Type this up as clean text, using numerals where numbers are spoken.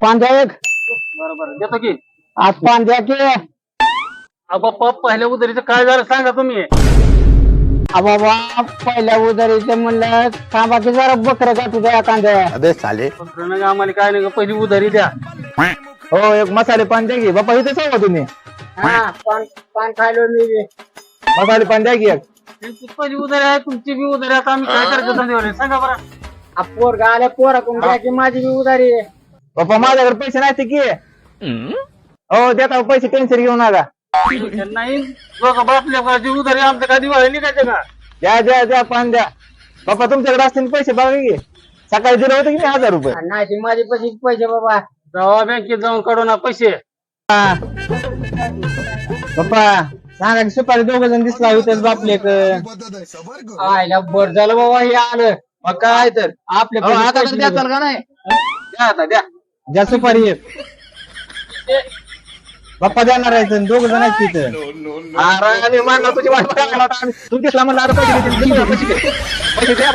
पांढ्या एक बरोबर देतो की. आज पांढ्या के बाप्पा पहिल्या उधारीचं काय झालं सांगा तुम्ही. बाबा पहिल्या उधारीचं म्हणलं थांबा की जरा बकरं काटू द्या कांद्या. अबे साले फक्त आम्हाला काय नाही पहिली उधारी द्या. हो एक मसाले पान द्या की बाप्पा इथे सांगा तुम्ही पान खायलो मी मसाले पान द्या की एक त्यांची पहिली उधारी आहे तुमची बी उधारी आता आम्ही काय करायचं धंदेवाले सांगा बरं. पोरगा आल्या पोरा कोण द्या की माझी बी उधारी आहे. बाप्पा माझ्याकडे पैसे नाही की हो देता पैसे टेन्शन घेऊ नका नाही लोक बापल्या जी उधारी आमचं काय दिवाळी निघायचं का. द्या द्या द्या पान द्या बाप्पा तुमच्याकडे असतील पैसे बघा की सकाळी दिले होते की नाही 1000 रुपये नाही माझे पैसे बाबा जावा बँकेत जाऊन काढू ना पैसे. बाप्पा सांगा की सुपारी 2 जण दिसला होतेच बापलेक आयला बर झालं बाबा हे आलं मग काय तर आपल्या अहो, आता तर द्या का नाही द्या आता द्या. द्या सुपारी एक बाप्पा देणार आहे 2 जण आहेत तिथं अरे आम्ही मानला तुझी वाट बघायला होता आम्ही. तू दिसला म्हणलं आता पैसे द्या पैसे द्या